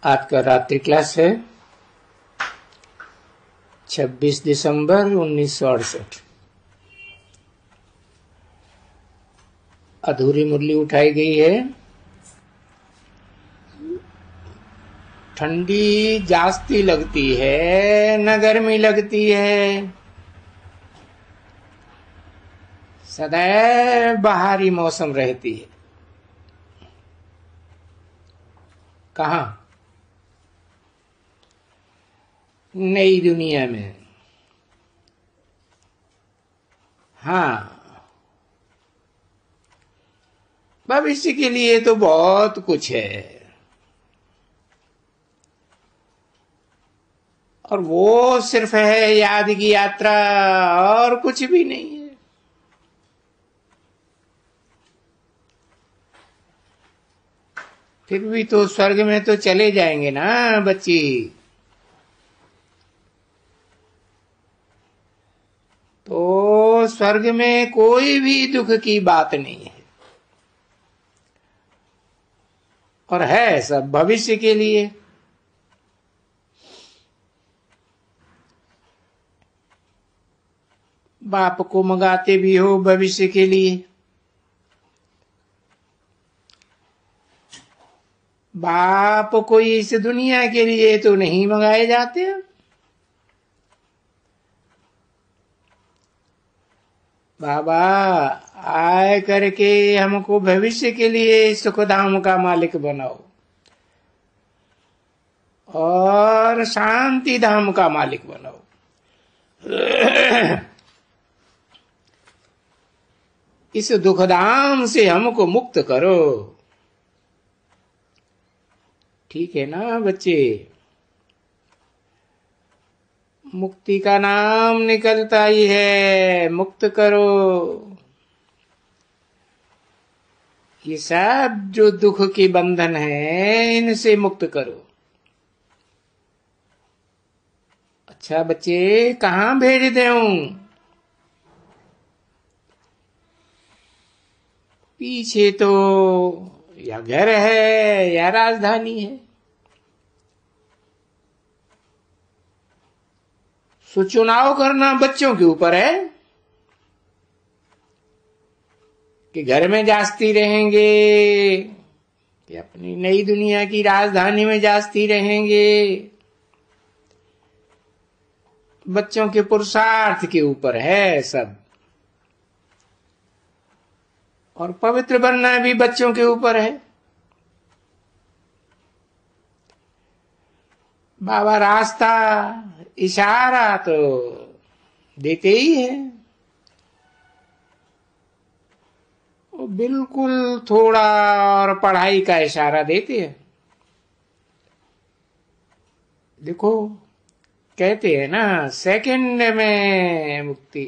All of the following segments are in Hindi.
आज का रात्रि क्लास है 26 दिसंबर 1968। अधूरी मुरली उठाई गई है। ठंडी जास्ती लगती है न गर्मी लगती है, सदैव बाहरी मौसम रहती है। कहाँ? नई दुनिया में। हाँ, भविष्य के लिए तो बहुत कुछ है, और वो सिर्फ है याद की यात्रा, और कुछ भी नहीं है। फिर भी तो स्वर्ग में तो चले जाएंगे ना बच्ची। तो स्वर्ग में कोई भी दुख की बात नहीं है, और है सब भविष्य के लिए। बाप को मंगाते भी हो भविष्य के लिए। बाप कोई इस दुनिया के लिए तो नहीं मंगाए जाते। बाबा आए करके हमको भविष्य के लिए सुखधाम का मालिक बनाओ और शांति धाम का मालिक बनाओ। इस दुखधाम से हमको मुक्त करो। ठीक है ना बच्चे? मुक्ति का नाम निकलता ही है, मुक्त करो। ये सब जो दुख के बंधन है, इनसे मुक्त करो। अच्छा बच्चे, कहाँ भेज दूं? पीछे तो या घर है या राजधानी है। तो चुनाव करना बच्चों के ऊपर है कि घर में जास्ती रहेंगे कि अपनी नई दुनिया की राजधानी में जास्ती रहेंगे। बच्चों के पुरुषार्थ के ऊपर है सब, और पवित्र बनना भी बच्चों के ऊपर है। बाबा रास्ता इशारा तो देते ही है, वो बिल्कुल थोड़ा और पढ़ाई का इशारा देते हैं। देखो कहते हैं ना, सेकंड में मुक्ति।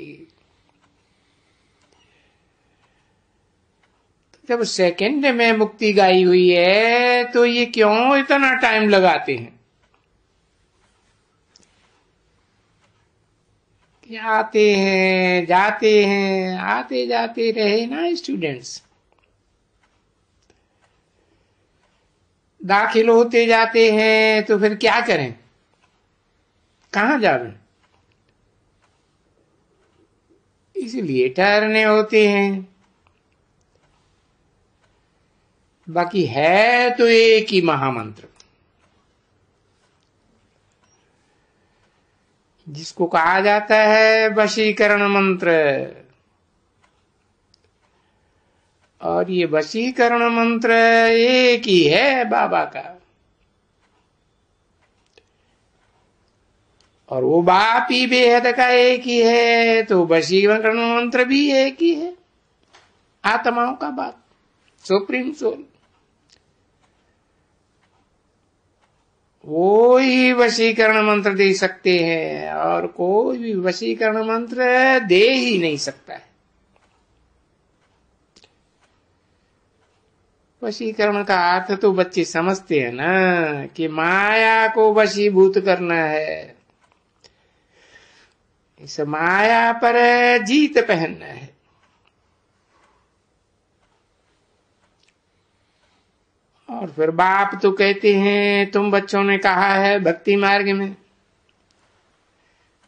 जब सेकंड में मुक्ति गाई हुई है तो ये क्यों इतना टाइम लगाते हैं? आते हैं जाते हैं, आते जाते रहे ना स्टूडेंट्स। दाखिल होते जाते हैं तो फिर क्या करें? कहाँ जावें? इसलिए ठहरने होते हैं। बाकी है तो एक ही महामंत्र, जिसको कहा जाता है वशीकरण मंत्र। और ये वशीकरण मंत्र एक ही है बाबा का, और वो बाप ही बेहद का एक ही है, तो वशीकरण मंत्र भी एक ही है। आत्माओं का बाप, सुप्रीम सोल, वो ही वशीकरण मंत्र दे सकते हैं, और कोई भी वशीकरण मंत्र दे ही नहीं सकता है। वशीकरण का अर्थ तो बच्चे समझते हैं ना, कि माया को वशीभूत करना है, इस माया पर जीत पहनना है। और फिर बाप तो कहते हैं, तुम बच्चों ने कहा है भक्ति मार्ग में,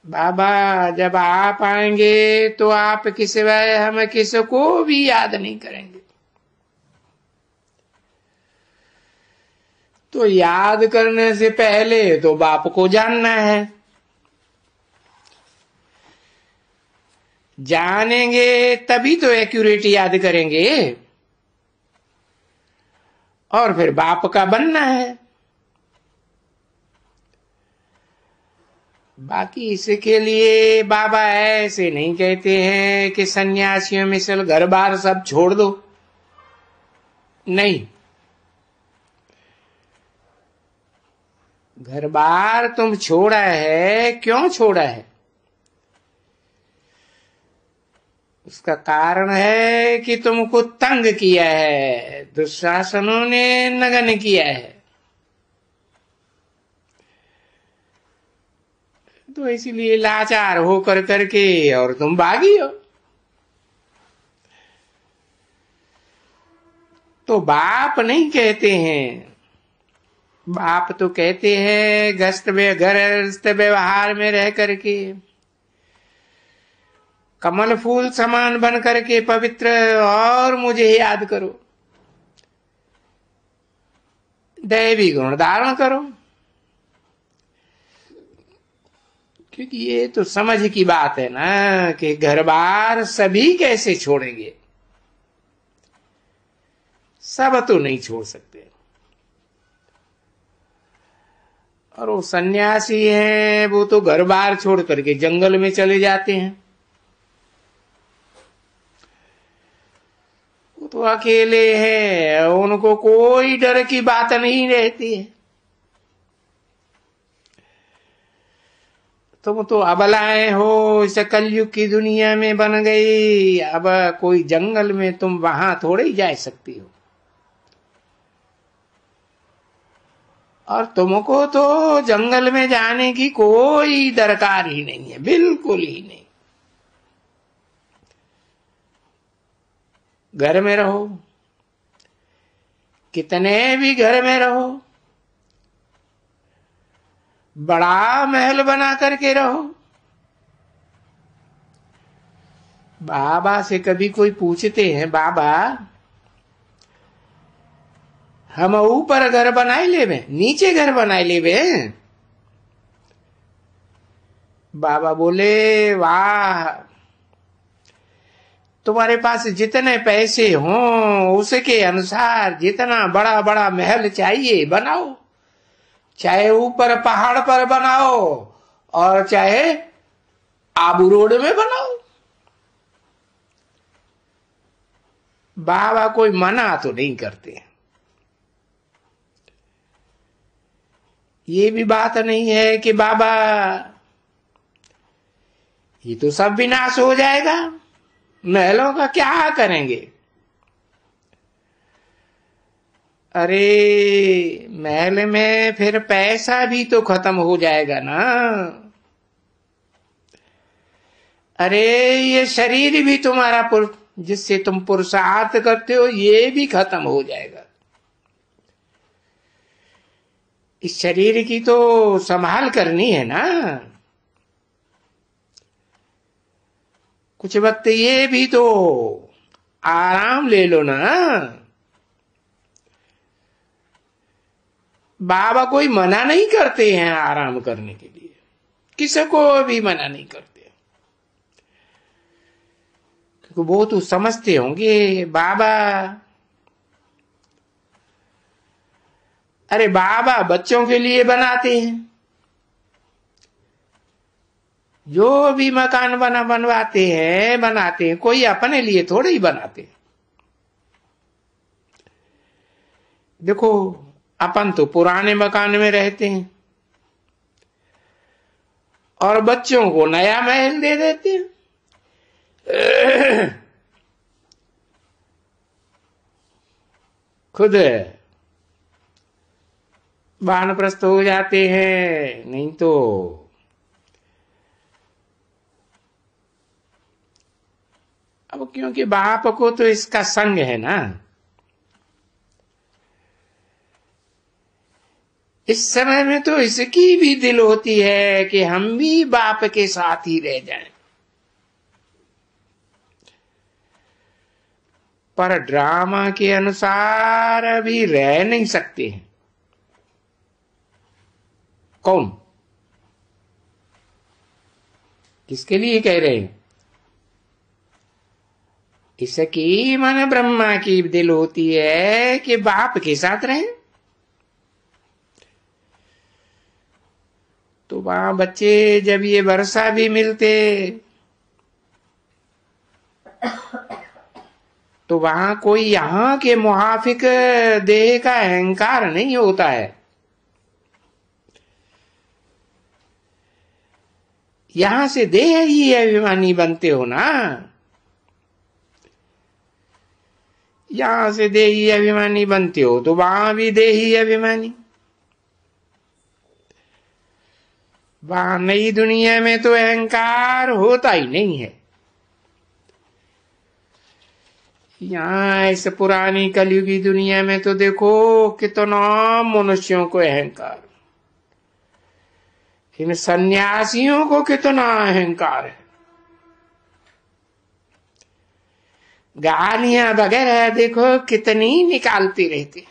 बाबा जब आप आएंगे तो आप के सिवाय हम किसको भी याद नहीं करेंगे। तो याद करने से पहले तो बाप को जानना है। जानेंगे तभी तो एक्यूरेट याद करेंगे, और फिर बाप का बनना है। बाकी इसके लिए बाबा ऐसे नहीं कहते हैं कि सन्यासियों में चल घर बार सब छोड़ दो, नहीं। घर बार तुम छोड़ा है, क्यों छोड़ा है? उसका कारण है कि तुमको तंग किया है, दुशासनों ने नगन किया है। तो इसीलिए लाचार होकर करके और तुम भागी हो। तो बाप नहीं कहते हैं, बाप तो कहते हैं गृहस्थ व्यवहार में रह करके कमल फूल समान बन करके पवित्र और मुझे याद करो, दैवी गुण धारण करो। क्योंकि ये तो समझ की बात है ना कि घर बार सभी कैसे छोड़ेंगे, सब तो नहीं छोड़ सकते। और वो सन्यासी है, वो तो घर बार छोड़ करके जंगल में चले जाते हैं। वो तो अकेले हैं, उनको कोई डर की बात नहीं रहती है। तुम तो अबलाएं हो, इस कलयुग की दुनिया में बन गई। अब कोई जंगल में तुम वहां थोड़े ही जा सकती हो, और तुमको तो जंगल में जाने की कोई दरकार ही नहीं है, बिल्कुल ही नहीं। घर में रहो, कितने भी घर में रहो, बड़ा महल बना करके रहो। बाबा से कभी कोई पूछते हैं, बाबा हम ऊपर घर बनाए लेवे, नीचे घर बनाए लेवे? बाबा बोले, वाह, तुम्हारे पास जितने पैसे हों उसके अनुसार जितना बड़ा बड़ा महल चाहिए बनाओ, चाहे ऊपर पहाड़ पर बनाओ और चाहे आबू रोड में बनाओ। बाबा कोई मना तो नहीं करते। ये भी बात नहीं है कि बाबा ये तो सब विनाश हो जाएगा, महलों का क्या करेंगे? अरे महल में फिर पैसा भी तो खत्म हो जाएगा ना। अरे ये शरीर भी तुम्हारा जिससे तुम पुरुषार्थ करते हो, ये भी खत्म हो जाएगा। इस शरीर की तो संभाल करनी है ना। कुछ वक्त ये भी तो आराम ले लो ना। बाबा कोई मना नहीं करते हैं आराम करने के लिए, किसी को भी मना नहीं करते, क्योंकि वो तो समझते होंगे बाबा। अरे बाबा बच्चों के लिए बनाते हैं, जो भी मकान बनाते हैं, कोई अपने लिए थोड़े ही बनाते हैं। देखो अपन तो पुराने मकान में रहते हैं और बच्चों को नया महल दे देते हैं। खुद वानप्रस्थ हो जाते हैं, नहीं तो अब क्योंकि बाप को तो इसका संग है ना। इस समय में तो इसकी भी दिल होती है कि हम भी बाप के साथ ही रह जाएं, पर ड्रामा के अनुसार अभी रह नहीं सकते हैं। कौन, किसके लिए कह रहे हैं? इसकी मन ब्रह्मा की दिल होती है कि बाप के साथ रहें। तो वहां बच्चे जब ये वर्षा भी मिलते तो वहां कोई यहां के मुहाफिक देह का अहंकार नहीं होता है। यहां से देह ही अभिमानी बनते हो ना, यहां से देही अभिमानी बनते हो तो वहां भी देही अभिमानी। वहां नई दुनिया में तो अहंकार होता ही नहीं है। यहां इस पुरानी कलयुगी दुनिया में तो देखो कितना मनुष्यों को अहंकार, इन सन्यासियों को कितना अहंकार है। गालियां वगैरह देखो कितनी निकालती रहती,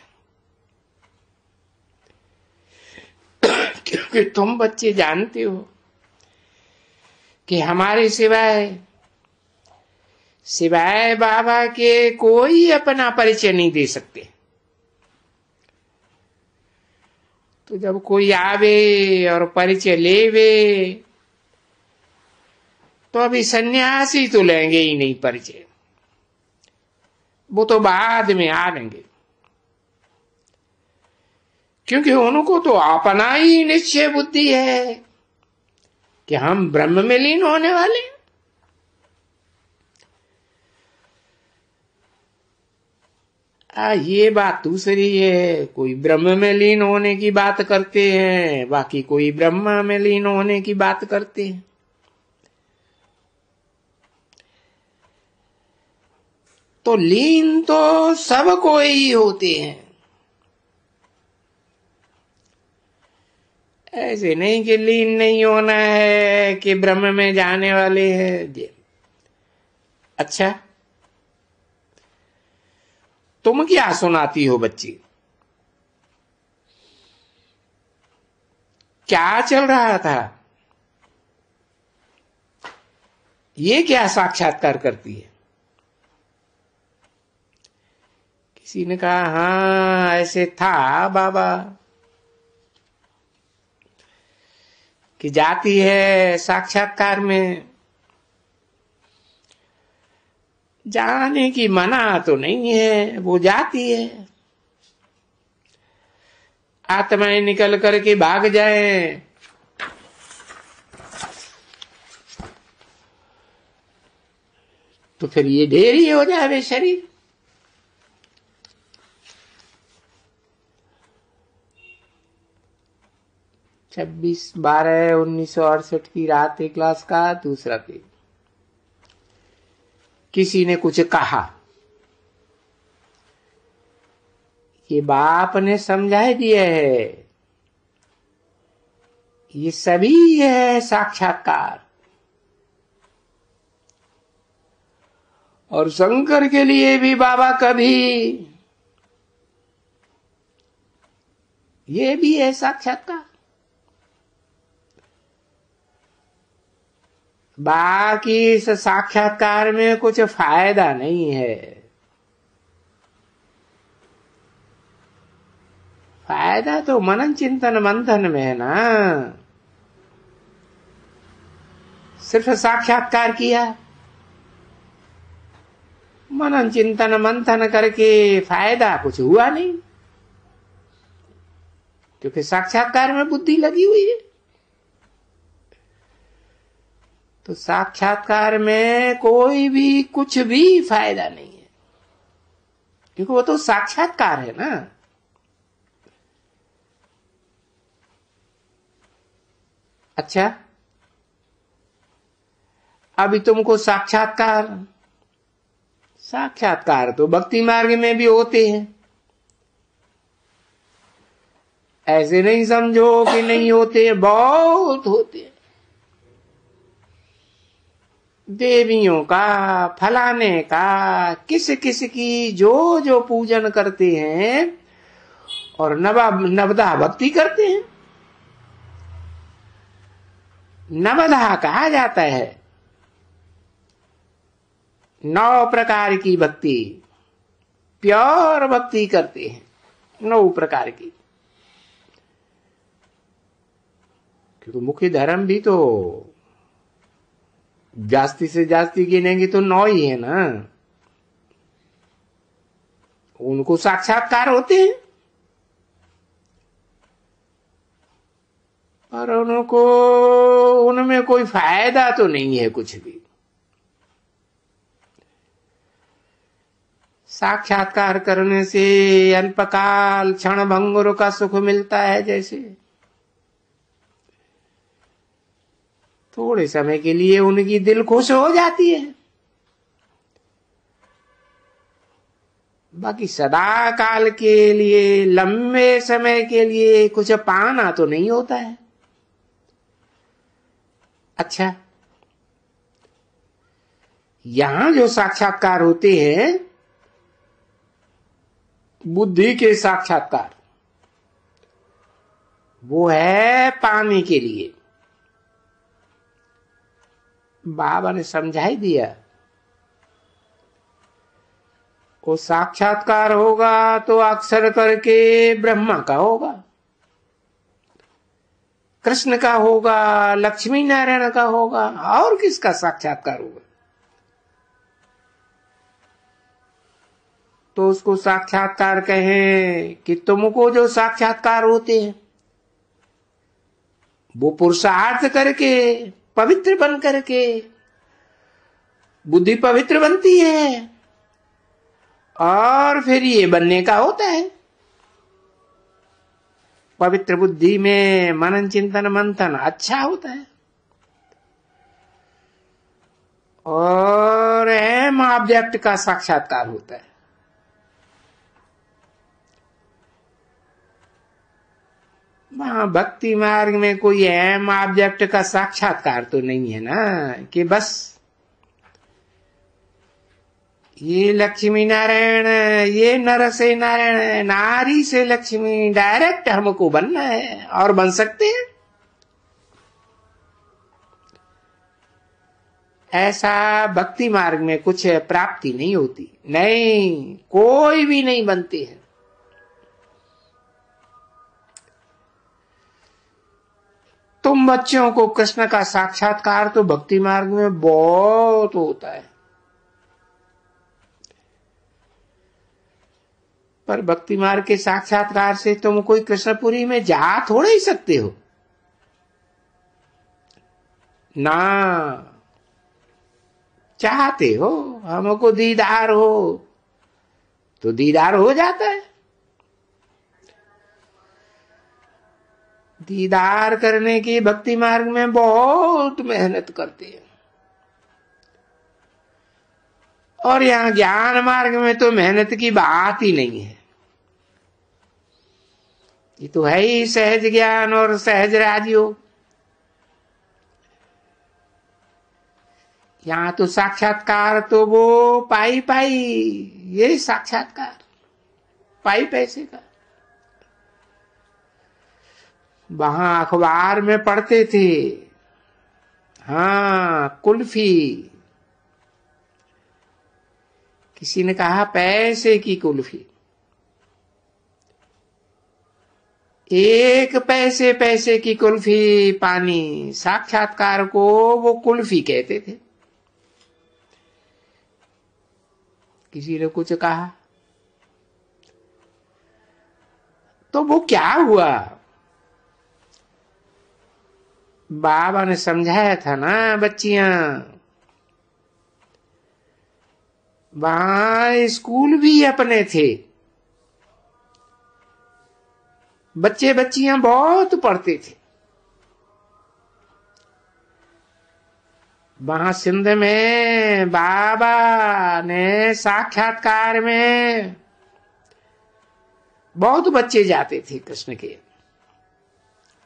क्योंकि तुम बच्चे जानते हो कि हमारे सिवाय बाबा के कोई अपना परिचय नहीं दे सकते। तो जब कोई आवे और परिचय लेवे तो अभी सन्यासी तो लेंगे ही नहीं परिचय, वो तो बाद में आ लेंगे, क्योंकि उनको तो अपना ही निश्चय बुद्धि है कि हम ब्रह्म में लीन होने वाले हैं। ये बात दूसरी है, कोई ब्रह्म में लीन होने की बात करते हैं, बाकी कोई ब्रह्म में लीन होने की बात करते हैं। तो लीन तो सब कोई होते हैं, ऐसे नहीं कि लीन नहीं होना है कि ब्रह्म में जाने वाले हैं। अच्छा, तुम क्या सुनाती हो बच्ची? क्या चल रहा था? ये क्या साक्षात्कार करती है? किसी ने कहा हाँ ऐसे था बाबा कि जाती है साक्षात्कार में, जाने की मना तो नहीं है, वो जाती है। आत्माएं निकल करके भाग जाए तो फिर ये ढेर ही हो जाए शरीर। छब्बीस 12/1968 की रात एक क्लास का दूसरा पेज। किसी ने कुछ कहा, ये बाप ने समझा दिया है, ये सभी है साक्षात्कार। और शंकर के लिए भी बाबा कभी, ये भी है साक्षात्कार। बाकी इस साक्षात्कार में कुछ फायदा नहीं है। फायदा तो मनन चिंतन मंथन में है ना। सिर्फ साक्षात्कार किया, मनन चिंतन मंथन करके फायदा कुछ हुआ नहीं, क्योंकि साक्षात्कार में बुद्धि लगी हुई है। तो साक्षात्कार में कोई भी कुछ भी फायदा नहीं है, क्योंकि वो तो साक्षात्कार है ना। अच्छा, अभी तुमको साक्षात्कार तो भक्ति मार्ग में भी होते हैं। ऐसे नहीं समझो कि नहीं होते, बहुत होते हैं। देवियों का, फलाने का, किस किस की जो जो पूजन करते हैं और नवदा भक्ति करते हैं। नवदा कहा जाता है 9 प्रकार की भक्ति, प्योर भक्ति करते हैं 9 प्रकार की। क्योंकि मुख्य धर्म भी तो जास्ती से जास्ती गिनेंगे तो 9 ही है ना। उनको साक्षात्कार होते हैं, पर उनको उनमें कोई फायदा तो नहीं है कुछ भी। साक्षात्कार करने से अल्पकाल क्षण भंगुर का सुख मिलता है, जैसे थोड़े समय के लिए उनकी दिल खुश हो जाती है, बाकी सदा काल के लिए, लंबे समय के लिए कुछ पाना तो नहीं होता है। अच्छा, यहां जो साक्षात्कार होते हैं बुद्धि के साक्षात्कार, वो है पाने के लिए। बाबा ने समझा ही दिया, वो साक्षात्कार होगा तो अक्सर करके ब्रह्मा का होगा, कृष्ण का होगा, लक्ष्मी नारायण का होगा, और किसका साक्षात्कार होगा। तो उसको साक्षात्कार कहें कि तुमको जो साक्षात्कार होते हैं वो पुरुषार्थ करके, पवित्र बन करके, बुद्धि पवित्र बनती है और फिर ये बनने का होता है। पवित्र बुद्धि में मनन चिंतन मंथन अच्छा होता है और अहम ऑब्जेक्ट का साक्षात्कार होता है। वहां भक्ति मार्ग में कोई अहम ऑब्जेक्ट का साक्षात्कार तो नहीं है ना, कि बस ये लक्ष्मी नारायण, ये नर से नारायण, नारी से लक्ष्मी, डायरेक्ट हमको बनना है और बन सकते हैं। ऐसा भक्ति मार्ग में कुछ प्राप्ति नहीं होती, नहीं, कोई भी नहीं बनते हैं। तुम बच्चों को कृष्ण का साक्षात्कार तो भक्ति मार्ग में बहुत होता है, पर भक्ति मार्ग के साक्षात्कार से तुम कोई कृष्णपुरी में जा थोड़े ही सकते हो ना। चाहते हो हमको दीदार हो तो दीदार हो जाता है। दीदार करने की भक्ति मार्ग में बहुत मेहनत करते हैं, और यहां ज्ञान मार्ग में तो मेहनत की बात ही नहीं है। ये तो है ही सहज ज्ञान और सहज राजयोग। यहां तो साक्षात्कार तो वो पाई पाई, ये साक्षात्कार पाई पैसे का। वहां अखबार में पढ़ते थे, हाँ, कुल्फी, किसी ने कहा पैसे की कुल्फी, 1 पैसे की कुल्फी पानी, साक्षात्कार को वो कुल्फी कहते थे। किसी ने कुछ कहा तो वो क्या हुआ, बाबा ने समझाया था ना बच्चियां। वहां स्कूल भी अपने थे, बच्चे बच्चियां बहुत पढ़ते थे। वहां सिंध में बाबा ने साक्षात्कार में बहुत बच्चे जाते थे कृष्ण के।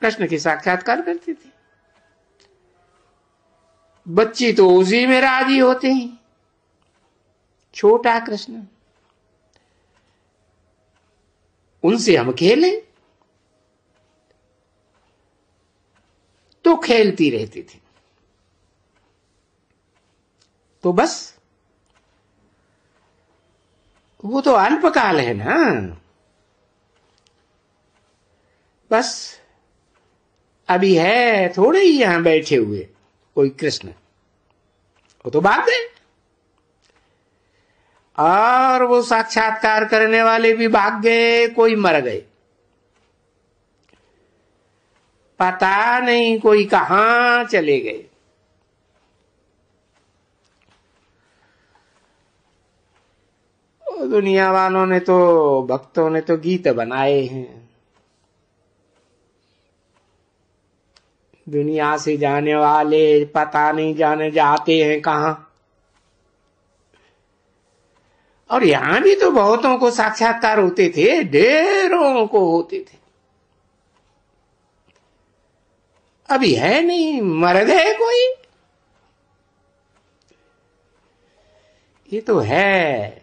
कृष्ण के साक्षात्कार करते थे। बच्चे तो उसी में राजी होते हैं। छोटा कृष्ण, उनसे हम खेलें तो खेलती रहती थी। तो बस वो तो अल्पकाल है ना। बस अभी है थोड़े ही यहां बैठे हुए कोई कृष्ण, वो तो बात है। और वो साक्षात्कार करने वाले भी भाग गए, कोई मर गए, पता नहीं कोई कहां चले गए। दुनिया वालों ने तो, भक्तों ने तो गीत बनाए हैं, दुनिया से जाने वाले पता नहीं जाने जाते हैं कहां। और यहां भी तो बहुतों को साक्षात्कार होते थे, ढेरों को होते थे। अभी है नहीं, मर गए कोई। ये तो है,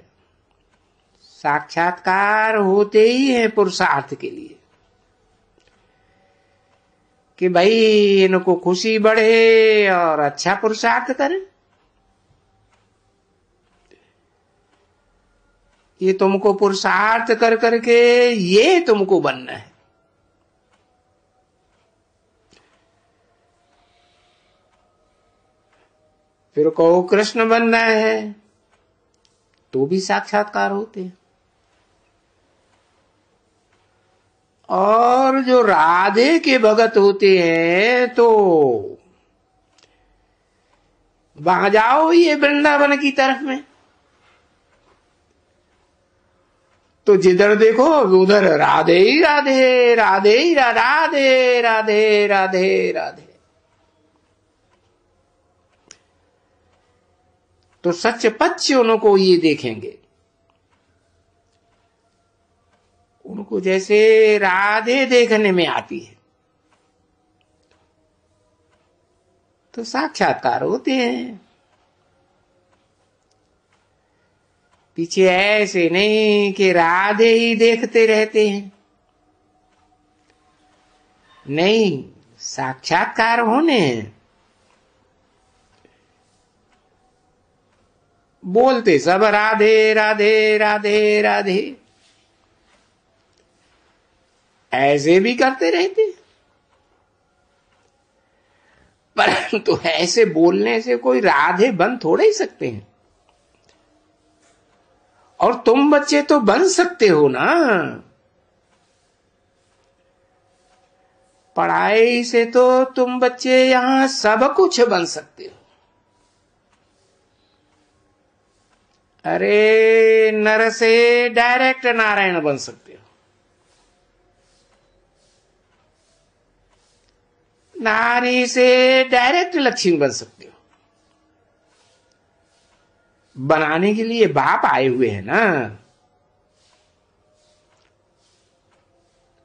साक्षात्कार होते ही है पुरुषार्थ के लिए कि भाई इनको खुशी बढ़े और अच्छा पुरुषार्थ करें। ये तुमको पुरुषार्थ कर करके ये तुमको बनना है। फिर कहो कृष्ण बनना है तो भी साक्षात्कार होते हैं। और जो राधे के भगत होते हैं तो वहां जाओ ये वृंदावन की तरफ में, तो जिधर देखो उधर राधे ही राधे, राधे ही राधे, राधे राधे राधे। तो सच पच्च उनको ये देखेंगे, उनको जैसे राधे देखने में आती है, तो साक्षात्कार होते हैं। पीछे ऐसे नहीं कि राधे ही देखते रहते हैं, नहीं, साक्षात्कार होने हैं। बोलते सब राधे राधे राधे राधे, ऐसे भी करते रहते, परंतु ऐसे बोलने से कोई राधे बन थोड़े ही सकते हैं। और तुम बच्चे तो बन सकते हो ना, पढ़ाई से तो तुम बच्चे यहां सब कुछ बन सकते हो। अरे नर से डायरेक्ट नारायण बन सकते हो, नारी से डायरेक्ट लक्ष्मी बन सकते हो। बनाने के लिए बाप आए हुए हैं ना,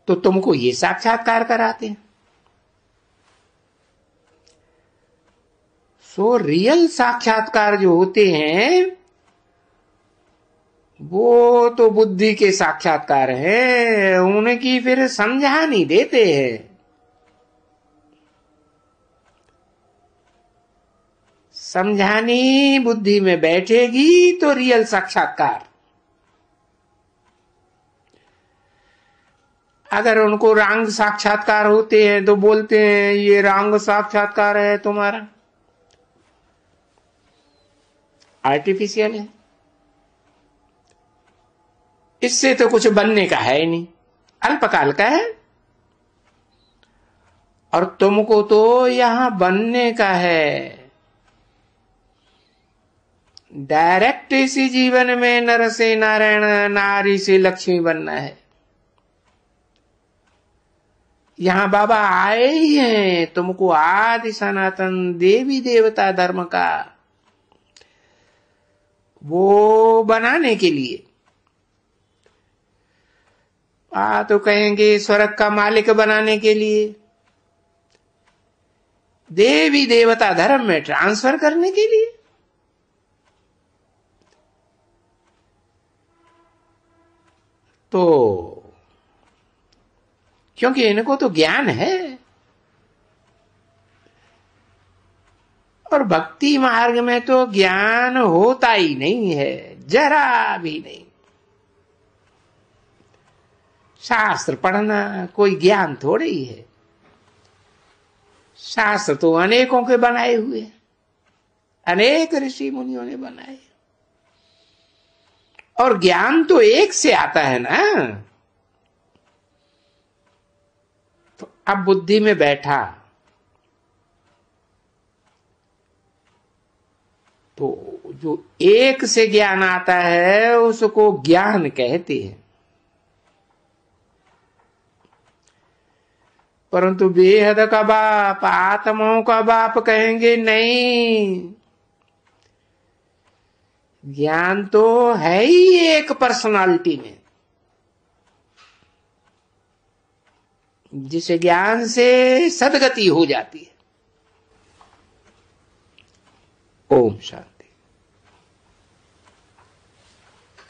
तो तुमको ये साक्षात्कार कराते हैं। सो रियल साक्षात्कार जो होते हैं वो तो बुद्धि के साक्षात्कार है, उनकी फिर समझा नहीं देते हैं। समझानी बुद्धि में बैठेगी तो रियल साक्षात्कार। अगर उनको रंग साक्षात्कार होते हैं तो बोलते हैं ये रंग साक्षात्कार है तुम्हारा, आर्टिफिशियल है, इससे तो कुछ बनने का है नहीं, अल्पकाल का है। और तुमको तो यहां बनने का है, डायरेक्ट इसी जीवन में नर से नारायण, नारी से लक्ष्मी बनना है। यहां बाबा आए ही हैं तुमको आदि सनातन देवी देवता धर्म का वो बनाने के लिए। तो कहेंगे स्वर्ग का मालिक बनाने के लिए, देवी देवता धर्म में ट्रांसफर करने के लिए। तो क्योंकि इनको तो ज्ञान है, और भक्ति मार्ग में तो ज्ञान होता ही नहीं है, जरा भी नहीं। शास्त्र पढ़ना कोई ज्ञान थोड़े ही है। शास्त्र तो अनेकों के बनाए हुए, अनेक ऋषि मुनियों ने बनाए, और ज्ञान तो एक से आता है ना। तो अब बुद्धि में बैठा तो जो एक से ज्ञान आता है उसको ज्ञान कहते हैं। परंतु बेहद का बाप, आत्माओं का बाप कहेंगे नहीं, ज्ञान तो है ही एक पर्सनालिटी में, जिसे ज्ञान से सदगति हो जाती है। ओम शांति।